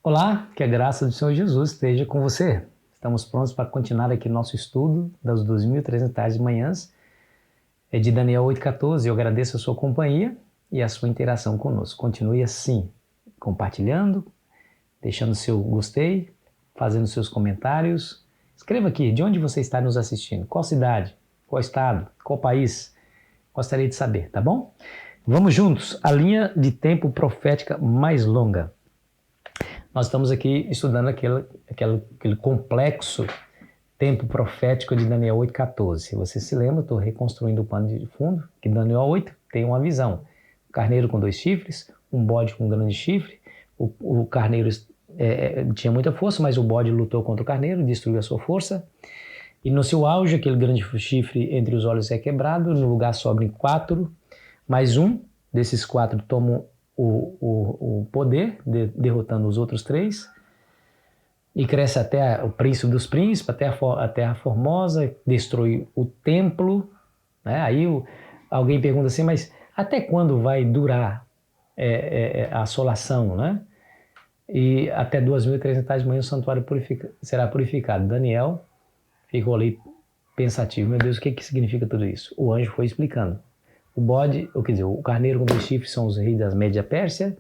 Olá, que a graça do Senhor Jesus esteja com você. Estamos prontos para continuar aqui nosso estudo das 2.300 manhãs de Daniel 8,14. Eu agradeço a sua companhia e a sua interação conosco. Continue assim, compartilhando, deixando seu gostei, fazendo seus comentários. Escreva aqui de onde você está nos assistindo, qual cidade, qual estado, qual país. Gostaria de saber, tá bom? Vamos juntos, a linha de tempo profética mais longa. Nós estamos aqui estudando aquele complexo tempo profético de Daniel 8,14. Se você se lembra, estou reconstruindo o pano de fundo, que Daniel 8 tem uma visão. Um carneiro com 2 chifres, um bode com um grande chifre. O carneiro tinha muita força, mas o bode lutou contra o carneiro, destruiu a sua força. E no seu auge, aquele grande chifre entre os olhos é quebrado, no lugar sobram 4, mais um desses 4 tomam o poder, derrotando os outros 3, e cresce até o príncipe dos príncipes, até a terra formosa, destrói o templo, né? Aí alguém pergunta assim, mas até quando vai durar a assolação, né? E até 2.300 manhãs o santuário será purificado. Daniel ficou ali pensativo, meu Deus, o que significa tudo isso? O anjo foi explicando. O bode, quer dizer, o carneiro com 2 chifres são os reis da Média Pérsia,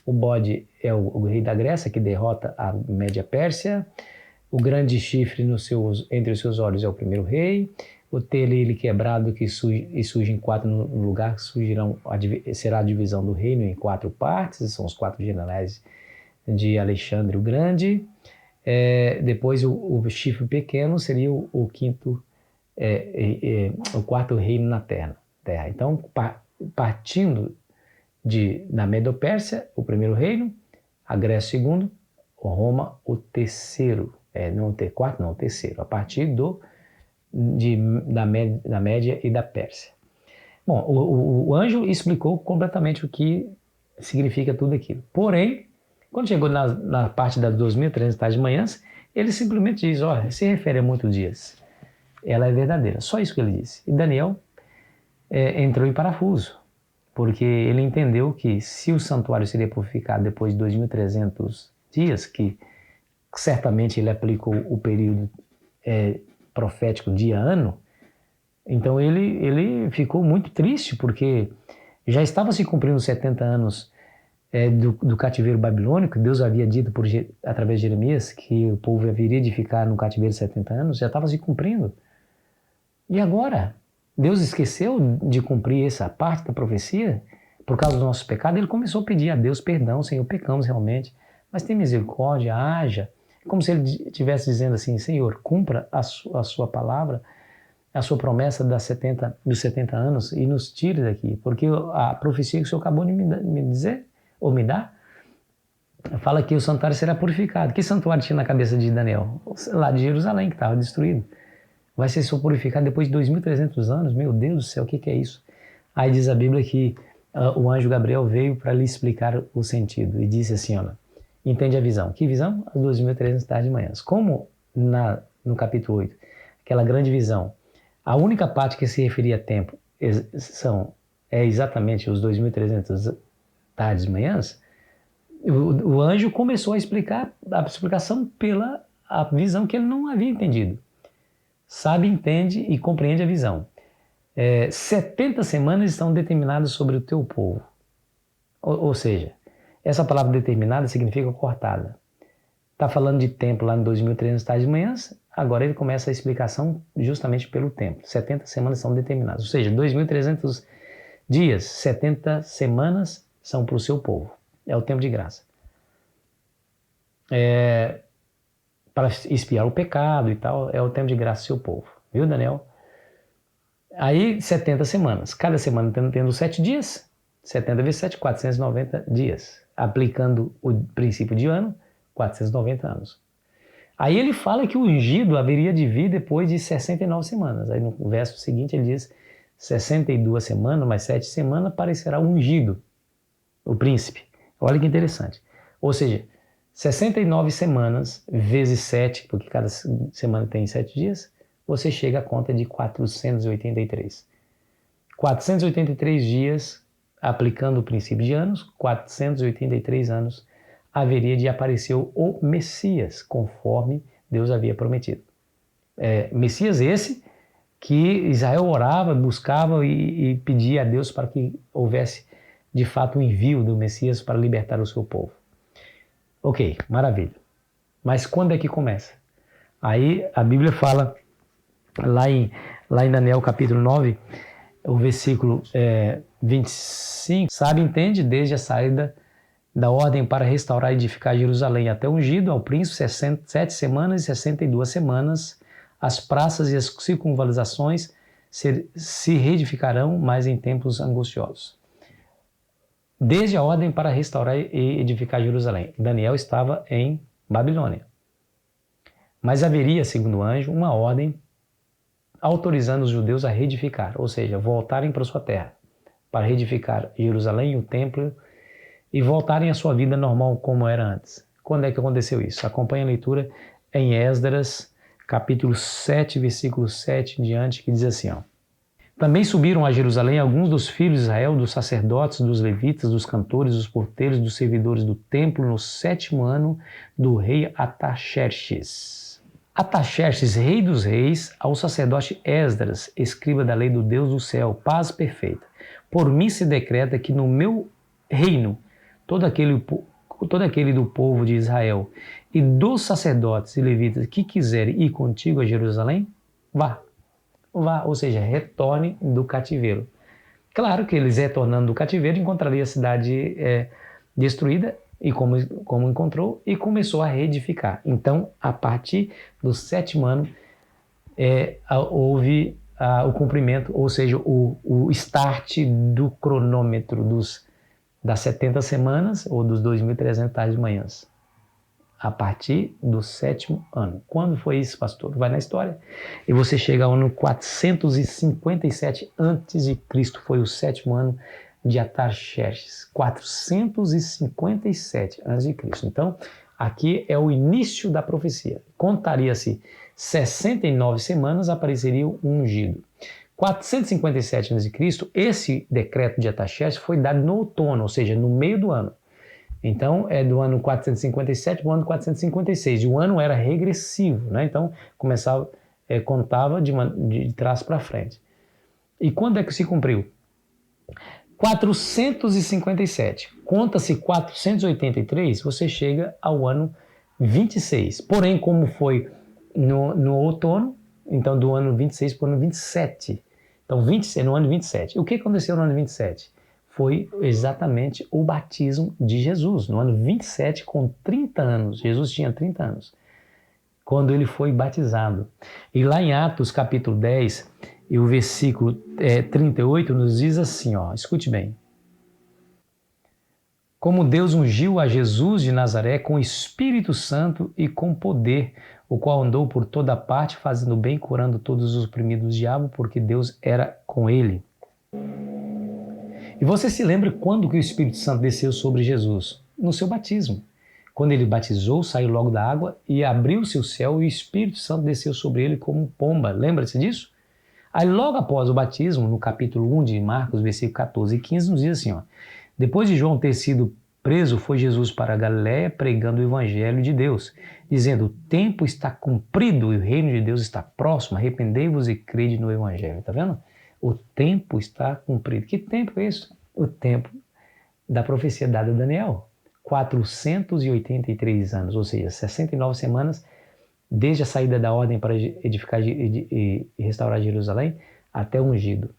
o bode é o rei da Grécia que derrota a Média Pérsia, o grande chifre entre os seus olhos é o primeiro rei, o telele quebrado que surge em 4 no lugar, será a divisão do reino em 4 partes, são os 4 generais de Alexandre o Grande. Depois o chifre pequeno seria o 4º reino na terra. Então, partindo da Medo-Pérsia, o primeiro reino, a Grécia o segundo, Roma o terceiro, não o quarto, não, o terceiro, a partir da Média e da Pérsia. Bom, o anjo explicou completamente o que significa tudo aquilo. Porém, quando chegou na parte das 2.300 manhãs, ele simplesmente diz, olha, se refere a muitos dias. Ela é verdadeira, só isso que ele disse. E Daniel entrou em parafuso, porque ele entendeu que se o santuário seria purificado depois de 2.300 dias, que certamente ele aplicou o período profético dia-ano, então ele ficou muito triste, porque já estava se cumprindo 70 anos do cativeiro babilônico. Deus havia dito através de Jeremias que o povo haveria de ficar no cativeiro 70 anos, já estava se cumprindo. E agora? Deus esqueceu de cumprir essa parte da profecia por causa do nosso pecado. Ele começou a pedir a Deus perdão, Senhor, pecamos realmente, mas tem misericórdia, haja. Como se ele estivesse dizendo assim, Senhor, cumpra a sua palavra, a sua promessa dos 70 anos e nos tire daqui, porque a profecia que o Senhor acabou de me dizer, ou me dar, fala que o santuário será purificado. Que santuário tinha na cabeça de Daniel? Lá de Jerusalém, que estava destruído. Vai ser só purificado depois de 2.300 anos? Meu Deus do céu, o que é isso? Aí diz a Bíblia que o anjo Gabriel veio para lhe explicar o sentido e disse assim, olha, entende a visão. Que visão? As 2.300 manhãs. Como no capítulo 8, aquela grande visão, a única parte que se referia a tempo é exatamente os 2.300 tardes e manhãs, o anjo começou a explicar a explicação pela a visão que ele não havia entendido. Sabe, entende e compreende a visão. 70 semanas estão determinadas sobre o teu povo. Ou seja, essa palavra determinada significa cortada. Está falando de tempo lá em 2.300 tardes e manhãs, agora ele começa a explicação justamente pelo tempo. 70 semanas são determinadas. Ou seja, 2.300 dias, 70 semanas são para o seu povo. É o tempo de graça. Para expiar o pecado e tal, é o tempo de graça do seu povo. Viu, Daniel? Aí, 70 semanas. Cada semana tendo 7 dias. 70 vezes 7, 490 dias. Aplicando o princípio de ano, 490 anos. Aí ele fala que o ungido haveria de vir depois de 69 semanas. Aí no verso seguinte ele diz, 62 semanas, mais 7 semanas, aparecerá o ungido, o príncipe. Olha que interessante. Ou seja, 69 semanas vezes 7, porque cada semana tem 7 dias, você chega à conta de 483. 483 dias aplicando o princípio de anos, 483 anos haveria de aparecer o Messias, conforme Deus havia prometido. Messias esse que Israel orava, buscava e pedia a Deus para que houvesse de fato o envio do Messias para libertar o seu povo. Ok, maravilha. Mas quando é que começa? Aí a Bíblia fala, lá em Daniel capítulo 9, o versículo 25, sabe, entende, desde a saída da ordem para restaurar e edificar Jerusalém até ungido ao príncipe, 7 semanas e 62 semanas, as praças e as circunvalações se reedificarão, mas em tempos angustiosos. Desde a ordem para restaurar e edificar Jerusalém. Daniel estava em Babilônia. Mas haveria, segundo o anjo, uma ordem autorizando os judeus a reedificar, ou seja, voltarem para sua terra, para reedificar Jerusalém, o templo, e voltarem à sua vida normal como era antes. Quando é que aconteceu isso? Acompanhe a leitura em Esdras, capítulo 7, versículo 7 em diante, que diz assim, ó. Também subiram a Jerusalém alguns dos filhos de Israel, dos sacerdotes, dos levitas, dos cantores, dos porteiros, dos servidores do templo, no 7º ano do rei Ataxerxes. Ataxerxes, rei dos reis, ao sacerdote Esdras, escriba da lei do Deus do céu, paz perfeita. Por mim se decreta que no meu reino, todo aquele do povo de Israel e dos sacerdotes e levitas que quiserem ir contigo a Jerusalém, vá, ou seja, retorne do cativeiro. Claro que eles retornando do cativeiro encontraria a cidade destruída, e como encontrou, e começou a reedificar. Então, a partir do 7º ano, houve o cumprimento, ou seja, o start do cronômetro das 70 semanas, ou dos 2.300 manhãs. A partir do 7º ano. Quando foi isso, pastor? Vai na história. E você chega ao ano 457 a.C., foi o 7º ano de Ataxerxes. 457 a.C. Então, aqui é o início da profecia. Contaria-se 69 semanas, apareceria o ungido. 457 a.C., esse decreto de Ataxerxes foi dado no outono, ou seja, no meio do ano. Então, é do ano 457 para o ano 456. E o ano era regressivo, né? Então, contava de trás para frente. E quando é que se cumpriu? 457. Conta-se 483, você chega ao ano 26. Porém, como foi no outono, então do ano 26 para o ano 27. Então, no ano 27. O que aconteceu no ano 27? Foi exatamente o batismo de Jesus. No ano 27, com 30 anos, Jesus tinha 30 anos, quando ele foi batizado. E lá em Atos, capítulo 10, e o versículo 38, nos diz assim, ó, escute bem. Como Deus ungiu a Jesus de Nazaré com o Espírito Santo e com poder, o qual andou por toda parte, fazendo bem, curando todos os oprimidos do diabo, porque Deus era com ele. E você se lembra quando que o Espírito Santo desceu sobre Jesus? No seu batismo. Quando ele batizou, saiu logo da água e abriu-se o céu e o Espírito Santo desceu sobre ele como pomba. Lembra-se disso? Aí logo após o batismo, no capítulo 1 de Marcos, versículo 14 e 15, nos diz assim, ó. Depois de João ter sido preso, foi Jesus para a Galiléia pregando o evangelho de Deus, dizendo, o tempo está cumprido e o reino de Deus está próximo, arrependei-vos e crede no evangelho. Tá vendo? O tempo está cumprido. Que tempo é isso? O tempo da profecia dada a Daniel. 483 anos, ou seja, 69 semanas, desde a saída da ordem para edificar e restaurar Jerusalém até o ungido.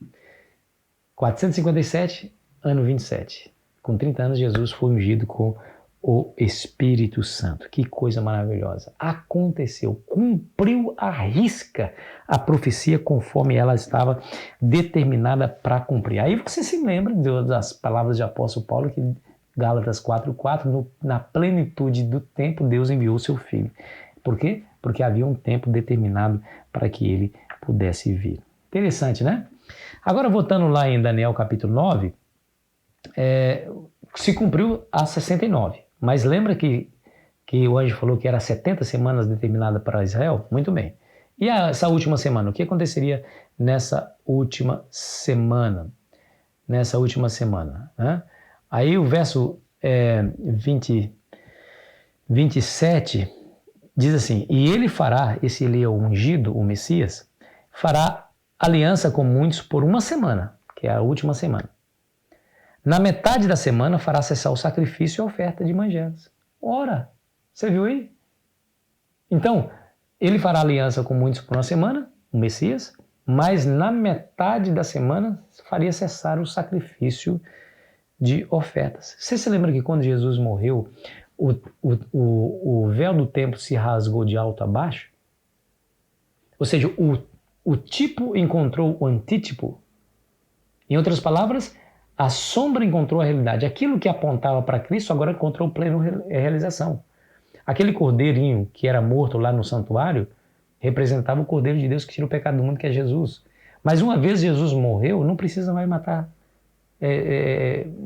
457, ano 27. Com 30 anos, Jesus foi ungido com o Espírito Santo. Que coisa maravilhosa. Aconteceu, cumpriu à risca a profecia conforme ela estava determinada para cumprir. Aí você se lembra das palavras de apóstolo Paulo, que Gálatas 4:4, na plenitude do tempo Deus enviou seu Filho. Por quê? Porque havia um tempo determinado para que ele pudesse vir. Interessante, né? Agora, voltando lá em Daniel capítulo 9, se cumpriu a 69. Mas lembra que o anjo falou que era 70 semanas determinada para Israel? Muito bem. E essa última semana? O que aconteceria nessa última semana? Né? Aí o verso 20 27, diz assim: e ele fará, esse ele é o ungido, o Messias, fará aliança com muitos por uma semana, que é a última semana. Na metade da semana fará cessar o sacrifício e a oferta de manjares. Ora, você viu aí? Então, ele fará aliança com muitos por uma semana, o Messias, mas na metade da semana faria cessar o sacrifício de ofertas. Você se lembra que quando Jesus morreu, o véu do templo se rasgou de alto a baixo? Ou seja, o tipo encontrou o antítipo. Em outras palavras, a sombra encontrou a realidade. Aquilo que apontava para Cristo agora encontrou plena realização. Aquele cordeirinho que era morto lá no santuário representava o Cordeiro de Deus que tira o pecado do mundo, que é Jesus. Mas uma vez Jesus morreu, não precisa mais matar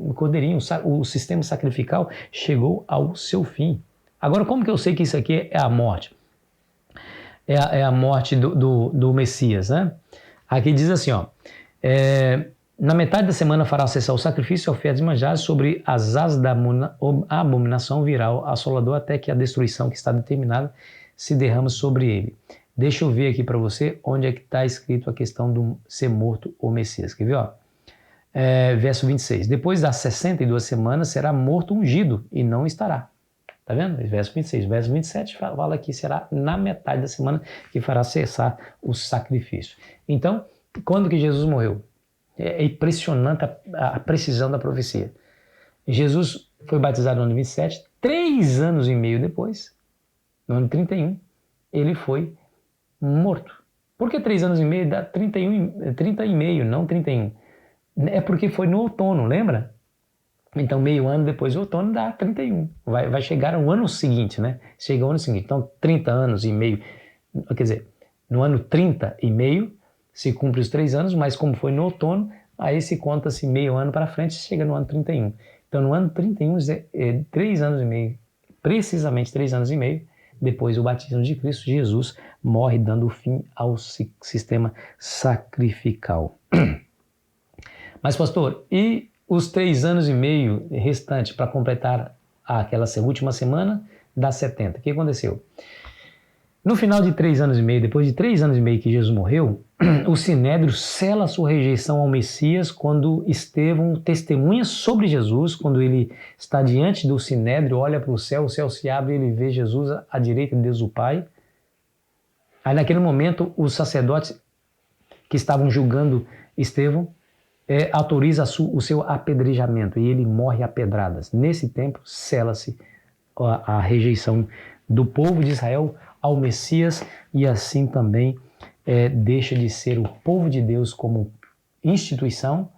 o cordeirinho. O sistema sacrificial chegou ao seu fim. Agora, como que eu sei que isso aqui é a morte? É a morte do Messias, né? Aqui diz assim, ó, na metade da semana fará cessar o sacrifício e ofertas de manjares, sobre as asas da abominação virá assolador, até que a destruição que está determinada se derrama sobre ele. Deixa eu ver aqui para você onde é que está escrito a questão do ser morto o Messias. Quer ver? Ó? Verso 26. Depois das 62 semanas será morto ungido e não estará. Tá vendo? Verso 26. Verso 27 fala que será na metade da semana que fará cessar o sacrifício. Então, quando que Jesus morreu? É impressionante a precisão da profecia. Jesus foi batizado no ano 27, 3 anos e meio depois, no ano 31, ele foi morto. Por que 3 anos e meio? Dá 30 e meio, não 31. É porque foi no outono, lembra? Então, meio ano depois do outono dá 31. Vai chegar no ano seguinte, né? Chega o ano seguinte. Então, 30 anos e meio. Quer dizer, no ano 30 e meio se cumpre os 3 anos, mas como foi no outono, aí se conta-se meio ano para frente, chega no ano 31. Então, no ano 31, 3 anos e meio, precisamente 3 anos e meio, depois do batismo de Cristo, Jesus morre dando fim ao sistema sacrificial. Mas, pastor, e os 3 anos e meio restantes para completar aquela última semana das 70? O que aconteceu? No final de 3 anos e meio, depois de 3 anos e meio que Jesus morreu, o Sinédrio sela sua rejeição ao Messias quando Estevão testemunha sobre Jesus, quando ele está diante do Sinédrio, olha para o céu se abre e ele vê Jesus à direita de Deus o Pai. Aí naquele momento os sacerdotes que estavam julgando Estevão autoriza o seu apedrejamento e ele morre a pedradas. Nesse tempo sela-se a rejeição do povo de Israel ao Messias e assim também deixa de ser o povo de Deus como instituição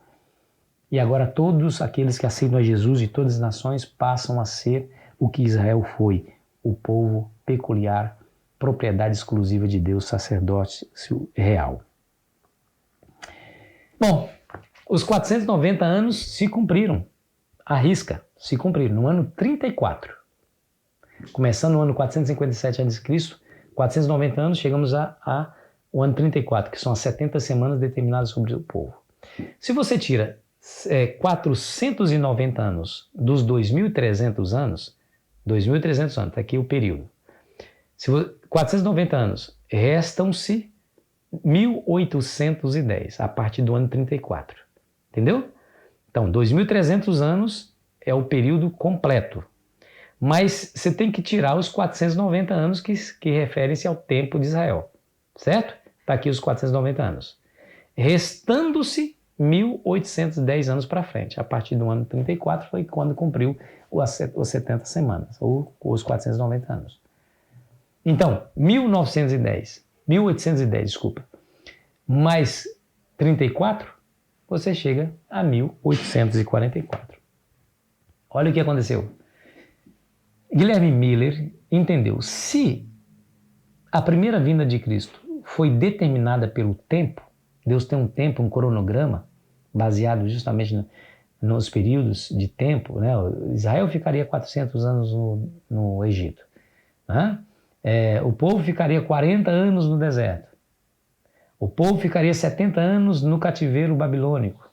e agora todos aqueles que aceitam a Jesus e todas as nações passam a ser o que Israel foi, o povo peculiar, propriedade exclusiva de Deus, sacerdócio real. Bom, os 490 anos se cumpriram, à risca, se cumpriram no ano 34. Começando no ano 457 a.C., 490 anos, chegamos ao ano 34, que são as 70 semanas determinadas sobre o povo. Se você tira 490 anos dos 2.300 anos, 2.300 anos, está aqui o período. 490 anos, restam-se 1.810, a partir do ano 34. Entendeu? Então, 2.300 anos é o período completo. Mas você tem que tirar os 490 anos que referem-se ao tempo de Israel. Certo? Está aqui os 490 anos. Restando-se 1.810 anos para frente. A partir do ano 34 foi quando cumpriu as 70 semanas, ou os 490 anos. Então, 1810, desculpa, mais 34, você chega a 1844. Olha o que aconteceu. Guilherme Miller entendeu, se a primeira vinda de Cristo foi determinada pelo tempo, Deus tem um tempo, um cronograma, baseado justamente nos períodos de tempo, né? Israel ficaria 400 anos no Egito, né? O povo ficaria 40 anos no deserto, o povo ficaria 70 anos no cativeiro babilônico.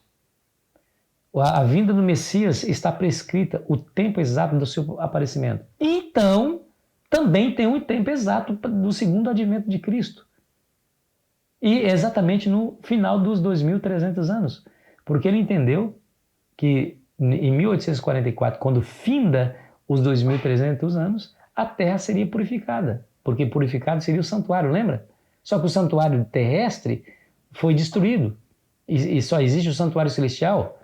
A vinda do Messias está prescrita, o tempo exato do seu aparecimento. Então, também tem um tempo exato do segundo advento de Cristo. E exatamente no final dos 2.300 anos. Porque ele entendeu que em 1844, quando finda os 2.300 anos, a terra seria purificada. Porque purificado seria o santuário, lembra? Só que o santuário terrestre foi destruído. E só existe o santuário celestial.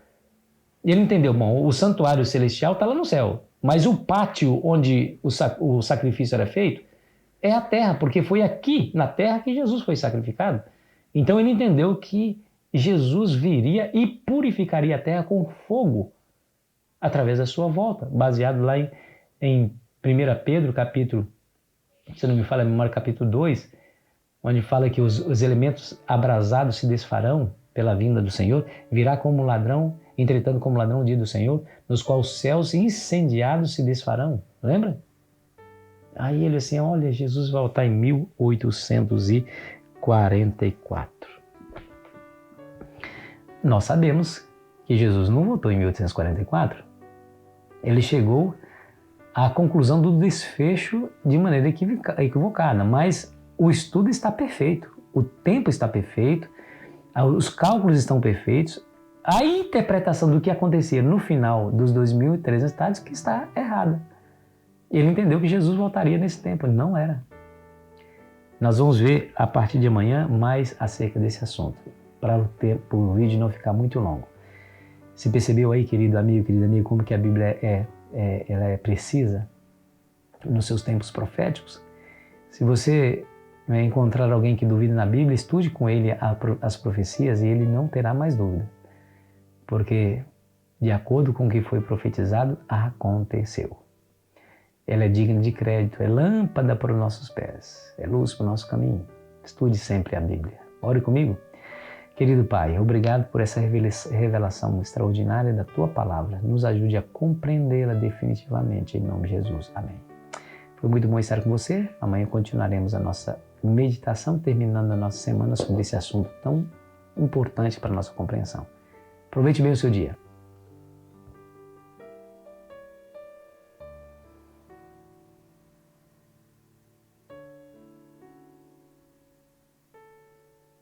E ele entendeu, bom, o santuário celestial está lá no céu. Mas o pátio onde o sacrifício era feito é a terra, porque foi aqui, na terra, que Jesus foi sacrificado. Então ele entendeu que Jesus viria e purificaria a terra com fogo através da sua volta, baseado lá em 1 Pedro, capítulo, se não me falha a memória, capítulo 2, onde fala que os elementos abrasados se desfarão pela vinda do Senhor, virá como ladrão, entretanto como ladrão o dia do Senhor, nos quais os céus incendiados se desfarão. Lembra? Aí ele assim, olha, Jesus vai voltar em 1844. Nós sabemos que Jesus não voltou em 1844. Ele chegou à conclusão do desfecho de maneira equivocada, mas o estudo está perfeito, o tempo está perfeito, os cálculos estão perfeitos, a interpretação do que acontecia no final dos 2.300 estados que está errada. Ele entendeu que Jesus voltaria nesse tempo, não era. Nós vamos ver a partir de amanhã mais acerca desse assunto, para o vídeo não ficar muito longo. Você percebeu aí, querido amigo, querida amiga, como que a Bíblia ela é precisa nos seus tempos proféticos? Se você encontrar alguém que duvida na Bíblia, estude com ele as profecias e ele não terá mais dúvida. Porque, de acordo com o que foi profetizado, aconteceu. Ela é digna de crédito, é lâmpada para os nossos pés, é luz para o nosso caminho. Estude sempre a Bíblia. Ore comigo. Querido Pai, obrigado por essa revelação extraordinária da Tua Palavra. Nos ajude a compreendê-la definitivamente, em nome de Jesus. Amém. Foi muito bom estar com você. Amanhã continuaremos a nossa meditação, terminando a nossa semana sobre esse assunto tão importante para a nossa compreensão. Aproveite bem o seu dia.